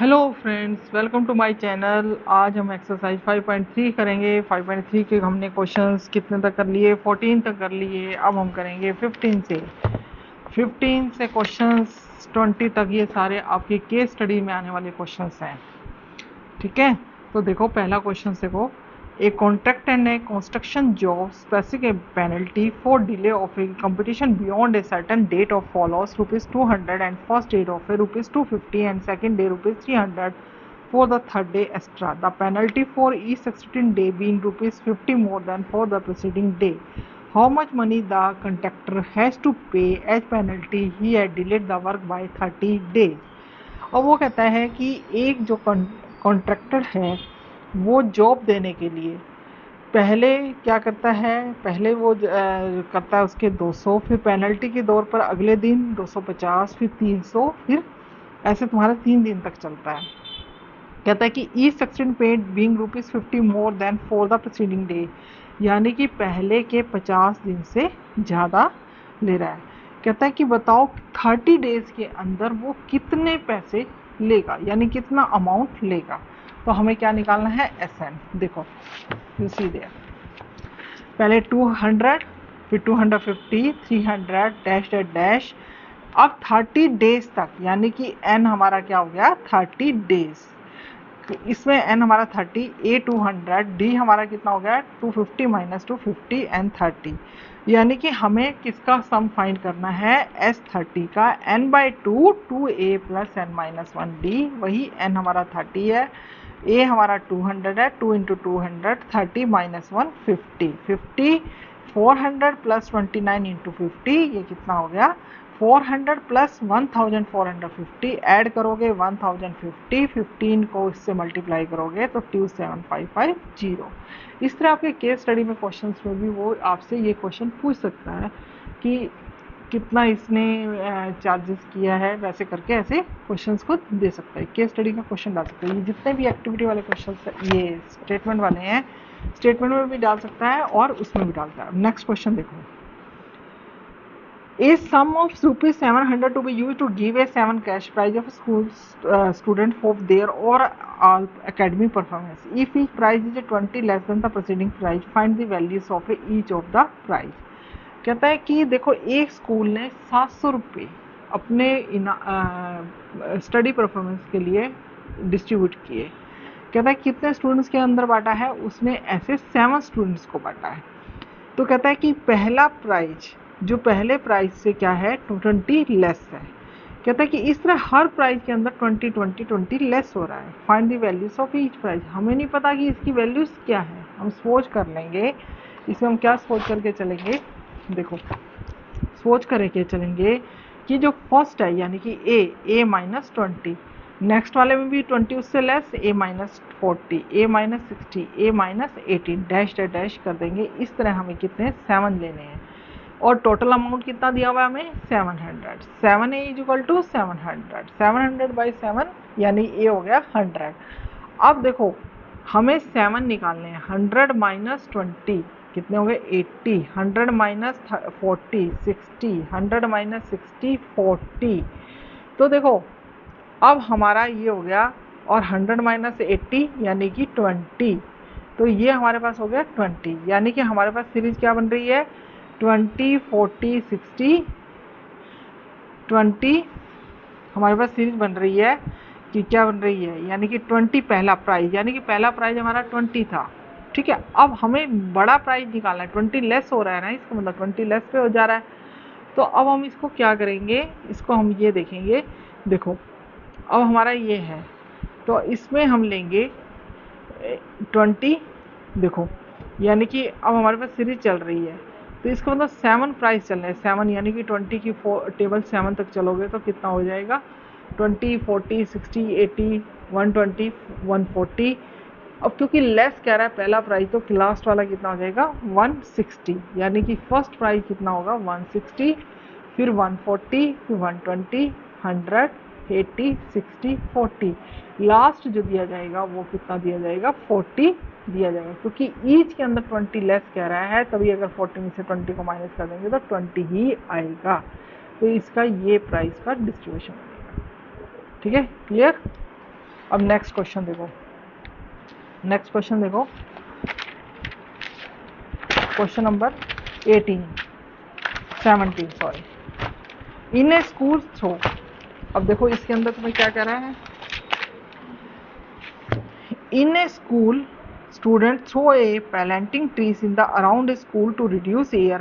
Hello friends, welcome to my channel. आज हम exercise 5.3 करेंगे। 5.3 के हमने क्वेश्चंस कितने तक कर लिए? 14 तक कर लिए। अब हम करेंगे 15 से क्वेश्चंस 20 तक। ये सारे आपकी केस स्टडी में आने वाले क्वेश्चंस हैं, ठीक है। तो देखो, पहला क्वेश्चन देखो। A contract and a construction job specific penalty for delay of a competition beyond a certain date of follows ₹200 and first date of a ₹250 and second day ₹300 for the third day extra. The penalty for each succeeding day being ₹50 more than for the preceding day. How much money the contractor has to pay as penalty he had delayed the work by 30 days. और वो कहता है कि एक जो contractor है वो job देने के लिए पहले क्या करता है? पहले वो करता है उसके 200, फिर पेनल्टी के दौर पर अगले दिन 250, फिर 300, फिर ऐसे तुम्हारा 3 दिन तक चलता है। कहता है कि each succession paid being ₹50 more than for the preceding day, यानी कि पहले के 50 दिन से ज़्यादा ले रहा है। कहता है कि बताओ 30 डेज के अंदर वो कितने पैसे लेगा, यानी कितना अमाउंट लेगा। तो हमें क्या निकालना है? एसएन। देखो, यू सी देयर, पहले 200, फिर 250, 300 डैश डैश डैश। अब 30 डेज तक, यानी कि एन हमारा क्या हो गया? 30 डेज। इसमें एन हमारा 30, ए 200, डी हमारा कितना हो गया? 250 माइनस 250 एन 30, यानी कि हमें किसका सम फाइंड करना है? एस 30 का। N by 2 2a plus n minus 1 d, वही एन हमारा 30 है, ए हमारा 200 है, 2 इंटू 200, 30 माइनस 1 50, 50 400 प्लस 29 इंटू 50, ये कितना हो गया? 400 प्लस 1450, ऐड करोगे 1050, 15 को इससे मल्टीप्लाई करोगे तो 27550। इस तरह आपके केस स्टडी में क्वेश्चंस में भी वो आपसे ये क्वेश्चन पूछ सकता है कि कितना इसने चार्जेस किया है, वैसे करके ऐसे क्वेश्चंस को दे सकता है। केस स्टडी का क्वेश्चन डाल सकता है। ये जितने भी एक्टिविटी वाले क्वेश्चन ये स्टेटमेंट वाले हैं, स्टेटमेंट में भी डाल सकता है और उसमें भी डालता है। नेक्स्ट क्वेश्चन देखो। A sum of ₹700 to be used to give a 7 cash prize of school student for their or all academic performance. If each prize is 20 less than the preceding prize, find the values of each of the prize. कहता है कि देखो, एक school ने 700 रुपये अपने study performance के लिए डिस्ट्रीब्यूट किए। कहता है कितने स्टूडेंट्स के अंदर बांटा है? उसने ऐसे 7 स्टूडेंट्स को बांटा है। तो कहता है कि पहला प्राइज जो पहले प्राइज से क्या है? 20 लेस है। कहता है कि इस तरह हर प्राइज के अंदर 20 20 20 लेस हो रहा है। Find the values of each prize. हमें नहीं पता कि इसकी वैल्यूज क्या है, हम सोच कर लेंगे। इसमें हम क्या सोच करके चलेंगे? देखो, सोच करके चलेंगे कि जो फर्स्ट है यानी कि ए माइनस 20, नेक्स्ट वाले में भी 20 उससे लेस, ए माइनस 40, ए माइनस 60, ए माइनस 18, डैश डैश डैश कर देंगे। इस तरह हमें कितने? 7 लेने हैं। और टोटल अमाउंट कितना दिया हुआ है हमें? 700। 7a is equal to 700, 700 by 7, यानी ए हो गया 100। अब देखो, हमें 7 निकालने हैं। 100 माइनस 20 कितने हो गए? 80। 100 माइनस 40 60, 100 माइनस 60 40। तो देखो, अब हमारा ये हो गया, और 100 माइनस 80 यानी कि 20, तो ये हमारे पास हो गया 20, यानी कि हमारे पास सीरीज क्या बन रही है? 20 40 60 20। हमारे पास सीरीज बन रही है कि क्या बन रही है? यानी कि 20 पहला प्राइज, यानी कि पहला प्राइज हमारा 20 था, ठीक है। अब हमें बड़ा प्राइज निकालना है। 20 लेस हो रहा है ना, इसका मतलब 20 लेस पे हो जा रहा है। तो अब हम इसको क्या करेंगे? इसको हम ये देखेंगे। देखो, अब हमारा ये है, तो इसमें हम लेंगे 20। देखो, यानी कि अब हमारे पास सीरीज चल रही है, तो इसका मतलब 7 प्राइस चल रहे हैं। 7 यानी कि 20 की टेबल 7 तक चलोगे तो कितना हो जाएगा? 20 40 60 80 120 140। अब क्योंकि लेस कह रहा है पहला प्राइस, तो लास्ट वाला कितना हो जाएगा? 160, यानी कि फर्स्ट प्राइस कितना होगा? 160, फिर 140, फिर 120, 100 80 60 40। लास्ट जो दिया जाएगा वो कितना दिया जाएगा? 40 दिया जाएगा, क्योंकि ईच के अंदर 20 लेस कह रहा है, तभी अगर 40 में से 20 को माइनस कर देंगे तो 20 ही आएगा। तो इसका ये प्राइस का डिस्ट्रीब्यूशन बनेगा, ठीक है। क्लियर? अब नेक्स्ट क्वेश्चन देखो, क्वेश्चन नंबर 17 सॉरी। इन ए स्कूल थ्रो, अब देखो इसके अंदर तुम्हें क्या कह रहा है, इन ए school students throw a planting trees in the around a school to reduce air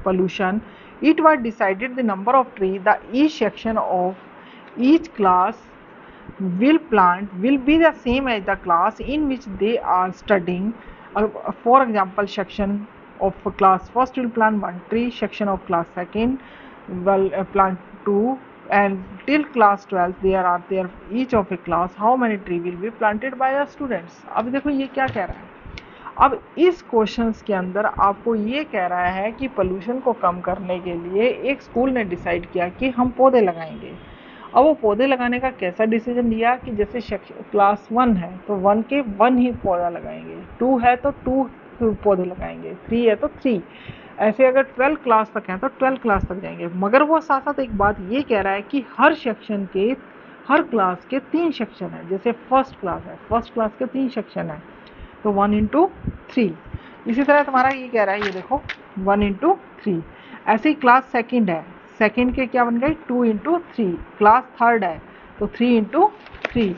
pollution. It was decided the number of trees the each section of each class will plant will be the same as the class in which they are studying. For example, section of class first will plant 1 tree, section of class second will plant 2, and till class 12 there each of a class how many tree will be planted by the students. अब देखो ये क्या कह रहा है, अब इस questions के अंदर आपको ये कह रहा है कि पोल्यूशन को कम करने के लिए एक स्कूल ने डिसाइड किया कि हम पौधे लगाएंगे। अब वो पौधे लगाने का कैसा डिसीजन लिया कि जैसे क्लास 1 है तो 1 के 1 ही पौधा लगाएंगे, 2 है तो 2 पौधे लगाएंगे, 3 है तो 3, ऐसे अगर 12 क्लास तक हैं तो 12 क्लास तक जाएंगे। मगर वो साथ साथ एक बात ये कह रहा है कि हर सेक्शन के हर क्लास के 3 सेक्शन है, जैसे फर्स्ट क्लास है, फर्स्ट क्लास के 3 सेक्शन है तो 1 into 3। इसी तरह तुम्हारा ये कह रहा है, ये देखो 1 into 3। ऐसे ही क्लास सेकंड है, सेकंड के क्या बन गए 2 into 3। क्लास थर्ड है तो 3 into 3।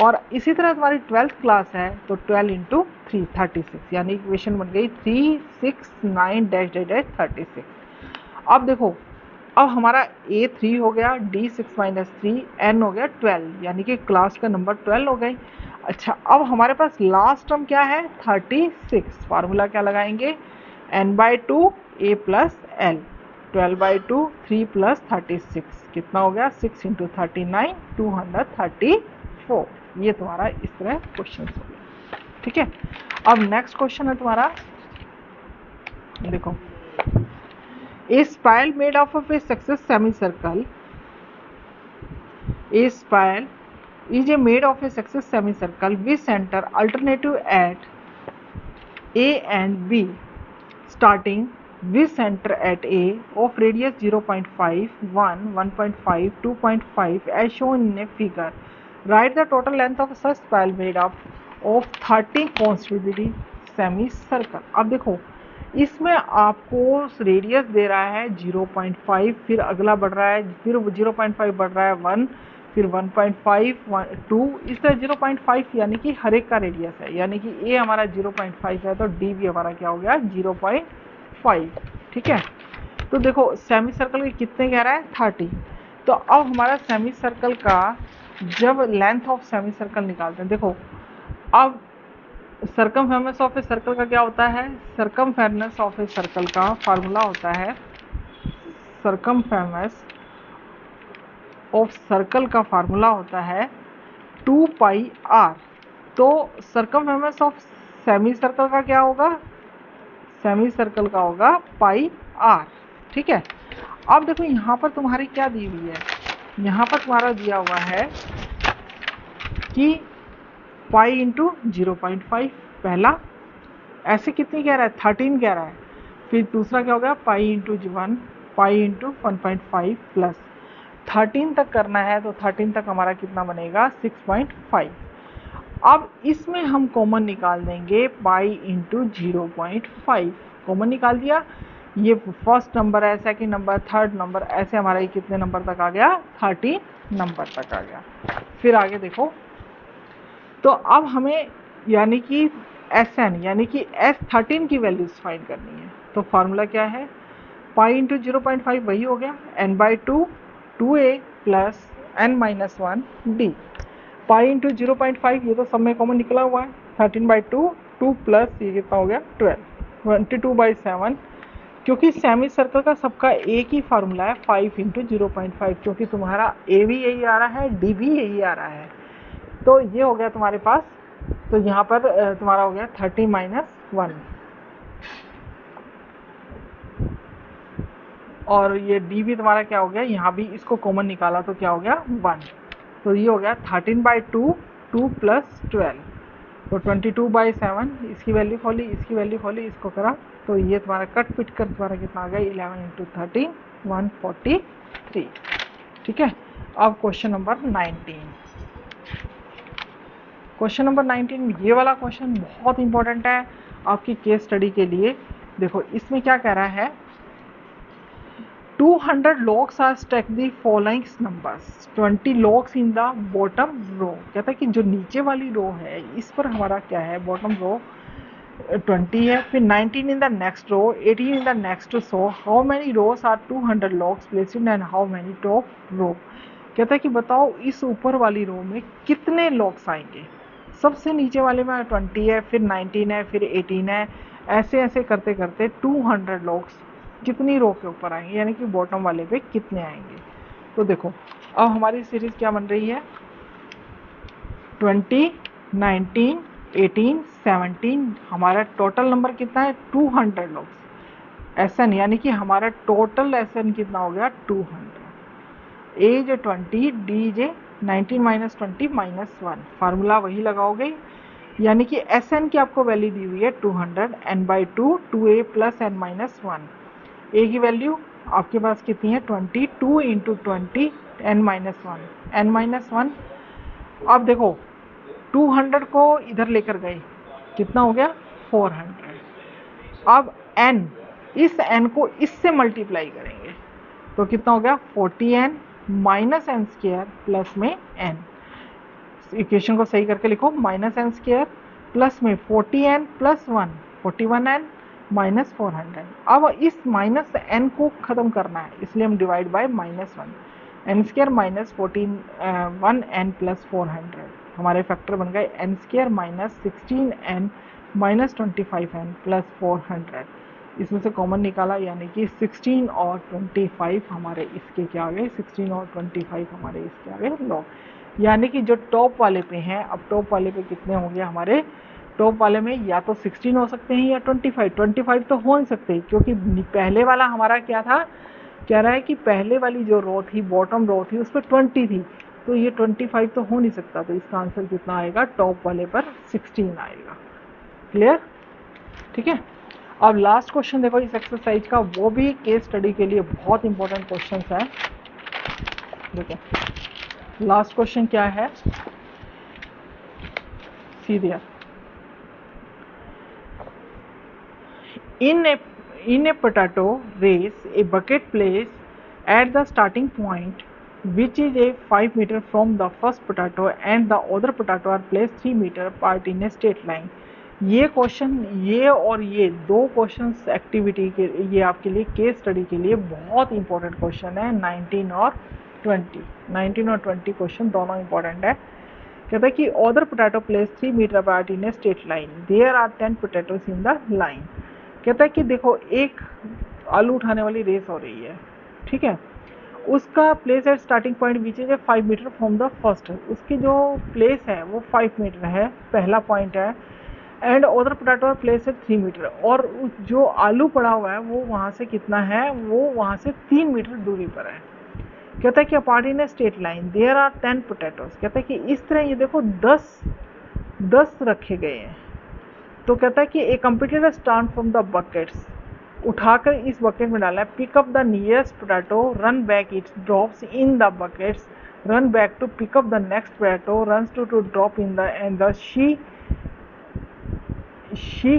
और इसी तरह तुम्हारी 12th क्लास है तो 12 into 3 36, यानी इक्वेशन बन गई 3 6 9 - 36। अब देखो, अब हमारा A 3 हो गया, D 6 - 3, N हो गया 12, यानी कि क्लास का नंबर 12 हो गई। अच्छा, अब हमारे पास लास्ट टर्म क्या है 36। फार्मूला क्या लगाएंगे, n/2 A + L, 12/2 3 + 36 कितना हो गया 6 × 39 234। ये तुम्हारा इस तरह क्वेश्चन हो गया, ठीक है। अब नेक्स्ट क्वेश्चन है तुम्हारा, देखो, a spiral made up of a successive semicircle, a spiral is made of a successive semicircle with center alternative at A and B, starting with center at A of radius 0.5 1 1.5 2.5 as shown in a figure. Write the total length of such spiral made up of 30 consecutive semicircle. अब देखो इसमें आपको radius दे रहा है 0.5, फिर अगला बढ़ रहा है, फिर 0.5 बढ़ रहा है 1, फिर 1.5 2, इस तरह 0.5 यानी कि हर एक का रेडियस है, यानी कि ए हमारा 0.5 है तो डी भी हमारा क्या हो गया 0.5, ठीक है। तो देखो सेमी सर्कल के कितने कह रहा है 30। तो अब हमारा सेमी सर्कल का जब लेंथ ऑफ सेमी सर्कल निकालते हैं, देखो अब सर्कमफेरेंस ऑफ ए सर्कल का क्या होता है, सर्कमफेरेंस ऑफ ए सर्कल का फार्मूला होता है, सर्कमफेरेंस ऑफ सर्कल का फार्मूला होता है 2πr। तो सर्कमफेरेंस ऑफ सेमी सर्कल का क्या होगा, सेमी सर्कल का होगा πr, ठीक है। अब देखो यहाँ पर तुम्हारी क्या दी हुई है, यहाँ पर तुम्हारा दिया हुआ है कि पाई इंटू 0.5 पहला, ऐसे कितनी कह रहा है 13 कह रहा है, फिर दूसरा क्या हो गया pi into 1 pi into 1.5 plus 13 तक करना है तो 13 तक हमारा कितना बनेगा 6.5। अब इसमें हम कॉमन निकाल देंगे पाई इंटू 0.5, कॉमन निकाल दिया, ये फर्स्ट नंबर है, सेकंड नंबर, थर्ड नंबर, ऐसे हमारा ये कितने नंबर तक आ गया 13 नंबर तक आ गया। फिर आगे देखो, तो अब हमें यानी कि Sn यानी कि S13 की वैल्यूज फाइंड करनी है। तो फार्मूला क्या है, पाई इंटू 0.5 वही हो गया n/2 2a plus n-1 d, pi into 0.5 ये तो सब में कॉमन निकला हुआ है, 13/2 2 प्लस ये कितना हो गया 12 22/7, क्योंकि सेमी सर्कल का सबका एक ही फार्मूला है 5 इंटू 0.5, क्योंकि तुम्हारा ए भी यही आ रहा है डी भी यही आ रहा है, तो ये हो गया तुम्हारे पास। तो यहाँ पर तुम्हारा हो गया 30 - 1 और ये डी भी तुम्हारा क्या हो गया, यहाँ भी इसको कॉमन निकाला तो क्या हो गया 1, तो ये हो गया 13/2 2 प्लस 12, तो 22/7, इसकी वैल्यू खोली, इसकी वैल्यू खोली, इसको करा तो ये तुम्हारा कट पिट कर तुम्हारा कितना आ गया 11 इंटू 13 143, ठीक है। अब क्वेश्चन नंबर 19, क्वेश्चन नंबर 19, ये वाला क्वेश्चन बहुत इंपॉर्टेंट है आपकी केस स्टडी के लिए। देखो इसमें क्या कह रहा है, 200 logs are stacked the following numbers, 20 logs in the bottom row। कहता है कि जो नीचे वाली रो है इस पर हमारा क्या है, बॉटम रो 20 है, फिर 19 in the next row, 18 in the next, so how many rows are 200 logs placed in and how many top row। कहता है कि बताओ इस ऊपर वाली रो में कितने लॉक्स आएंगे। सबसे नीचे वाले में 20 है, फिर 19 है, फिर 18 है, ऐसे ऐसे करते करते 200 लॉक्स कितनी रो के ऊपर आएंगे, यानी कि बॉटम वाले पे कितने आएंगे। तो देखो अब हमारी सीरीज क्या बन रही है, 20, 19, 18, 17, हमारा टोटल नंबर कितना है 200 लॉक्स। एसएन यानी कि हमारा टोटल एसएन कितना हो गया 200। ए जे 20, D J 19 minus 20 minus 1, formula वही लगाओगे, यानी कि एस एन की आपको वैल्यू दी हुई है 200, n by 2, 2a plus n minus 1। A की वैल्यू आपके पास कितनी है 20, 2 into 20, n minus 1, n minus 1। अब देखो 200 को इधर लेकर गए, कितना हो गया 400। अब n, इस n को इससे मल्टीप्लाई करेंगे तो कितना हो गया 40n minus n square plus में n। इक्वेशन को सही करके लिखो, माइनस एन स्क्वायर प्लस में 40n प्लस 1, 41n माइनस 400। अब इस माइनस n को खत्म करना है, इसलिए हम divide by minus 1, n square minus 1n plus 400, हमारे फैक्टर बन गए n square minus 16n minus 25n plus 400। इसमें से कॉमन निकाला, यानी कि 16 और 25 हमारे इसके क्या आ गए, 16 और 25 हमारे इसके आ गए लॉग, यानी कि जो टॉप वाले पे हैं। अब टॉप वाले पे कितने होंगे हमारे, टॉप वाले में या तो 16 हो सकते हैं या 25 तो हो नहीं सकते, क्योंकि पहले वाला हमारा क्या था, कह रहा है कि पहले वाली जो रो थी, बॉटम रो थी, उस पर 20 थी, तो ये 25 तो हो नहीं सकता। तो इसका आंसर कितना आएगा, टॉप वाले पर 16 आएगा। क्लियर, ठीक है। अब लास्ट क्वेश्चन देखो इस एक्सरसाइज का, वो भी केस स्टडी के लिए बहुत इंपॉर्टेंट क्वेश्चन है। देखो लास्ट क्वेश्चन क्या है, सीधे in a potato race, a bucket placed at the starting point, which is a 5 meter from the first potato, and the other potato are placed 3 meter apart in a straight line। ये question, ये और ये दो questions activity के, ये आपके लिए case study के लिए बहुत इंपॉर्टेंट क्वेश्चन है। 19 और 20 क्वेश्चन दोनों इंपॉर्टेंट है। कहता है कि other potato placed 3 meter apart in a straight line, there are 10 potatoes in the line। कहता है कि देखो एक आलू उठाने वाली रेस हो रही है, ठीक है, उसका place at starting point which is 5 metre from the first, उसकी जो प्लेस है वो 5 मीटर है, पहला पॉइंट है, and other potato place at 3 metre, और जो आलू पड़ा हुआ है वो वहाँ से कितना है, वो वहाँ से 3 मीटर दूरी पर है। कहता है कि apart in a straight line there are 10 potatoes. कहता है कि इस तरह ये देखो 10 रखे गए हैं। तो कहता है कि a computer start from the buckets, उठाकर इस बकेट में डाला है, pick up the nearest potato, run back its drops in the buckets, run back to pick up the next potato, run to drop in the, and the she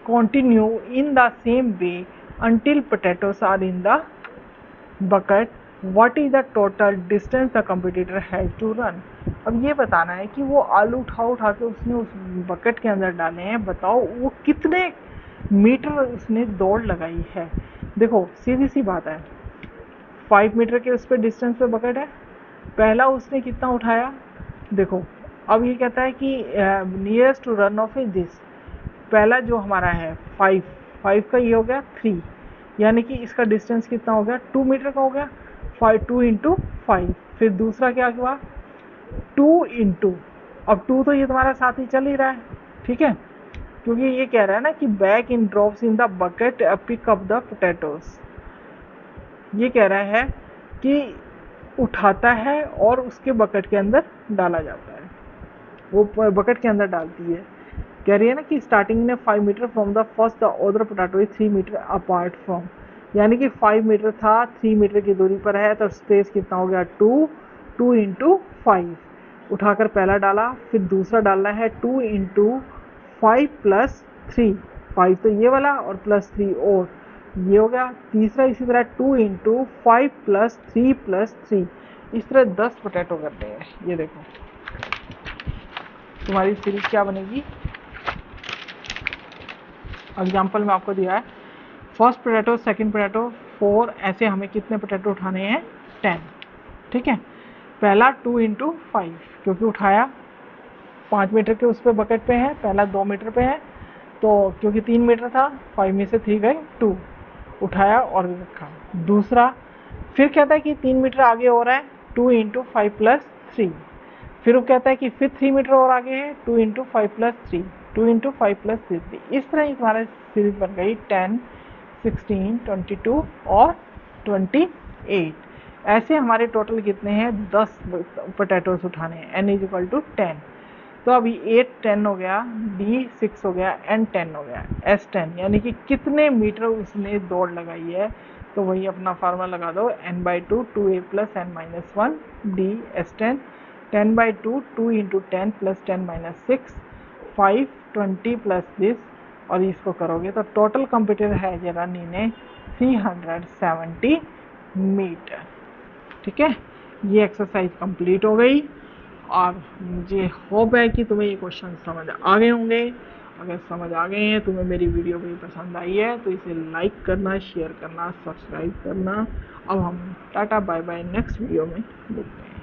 continue in the same way until potatoes are in the bucket। what is the total distance the competitor has to run। अब ये बताना है कि वो आलू उठा के उसने उस बकेट के अंदर डाले हैं, बताओ वो कितने मीटर उसने दौड़ लगाई है। देखो सीधी सी बात है, 5 मीटर के उस पर डिस्टेंस पे बकेट है, पहला उसने कितना उठाया, देखो अब ये कहता है कि nearest to run off is this, पहला जो हमारा है 5 का ये हो गया 3, यानी कि इसका डिस्टेंस कितना हो गया 2 मीटर का हो गया, 2 इंटू 5। फिर दूसरा क्या हुआ 2 इंटू, अब 2 तो ये तुम्हारा साथ ही चल ही रहा है, ठीक है, क्योंकि ये कह रहा है ना कि back in drops in the bucket pick up the potatoes. ये कह रहा है कि उठाता है और उसके बकेट के अंदर डाला जाता है, वो बकेट के अंदर डालती है। कह रही है ना कि स्टार्टिंग में 5 metre from the first, the other potato is 3 metre apart from, यानी कि 5 मीटर था, 3 मीटर की दूरी पर है, तो स्पेस कितना हो गया 2 इंटू 5। उठाकर पहला डाला, फिर दूसरा डालना है 2 इंटू 5 प्लस 3, 5 तो ये वाला और प्लस 3 और ये हो गया। तीसरा इसी तरह 2 इंटू 5 प्लस 3 प्लस 3, इस तरह 10 पोटैटो करते हैं। ये देखो तुम्हारी सीरीज क्या बनेगी। एग्जाम्पल में आपको दिया है फर्स्ट पोटैटो, सेकंड पोटैटो, 4, ऐसे हमें कितने पोटैटो उठाने हैं 10। ठीक है, पहला 2 इंटू 5 क्योंकि उठाया 5 मीटर के उस पर बकेट पे है, पहला 2 मीटर पे है तो क्योंकि 3 मीटर था 5 में से 3 गए 2, उठाया और रखा। दूसरा फिर कहता है कि 3 मीटर आगे हो रहा है 2 इंटू 5 प्लस 3, फिर वो कहता है कि फिर 3 मीटर और आगे है 2 इंटू 5 प्लस 3, 2 इंटू 5 प्लस 3। इस तरह हमारा सीरीज बन गई 10, 16, 22 और 28। ऐसे हमारे टोटल कितने हैं 10 पोटैटोस उठाने हैं, n इज इक्वल टू 10। तो अभी 8 10 हो गया, d 6 हो गया, n 10 हो गया, s 10 यानी कि कितने मीटर उसने दौड़ लगाई है। तो वही अपना फार्मूला लगा दो, n/2 2a plus n minus 1 d s 10, 10/2 2 into 10 plus 10 minus 6 5 20 plus this, और इसको करोगे तो टोटल कंप्लीटेड है जर्नी ने 370 मीटर। ठीक है, ये एक्सरसाइज कंप्लीट हो गई और मुझे होप है कि तुम्हें ये क्वेश्चन समझ आ गए होंगे। अगर समझ आ गए हैं, तुम्हें मेरी वीडियो भी पसंद आई है तो इसे लाइक करना, शेयर करना, सब्सक्राइब करना। अब हम tata bye bye, next video में मिलते हैं।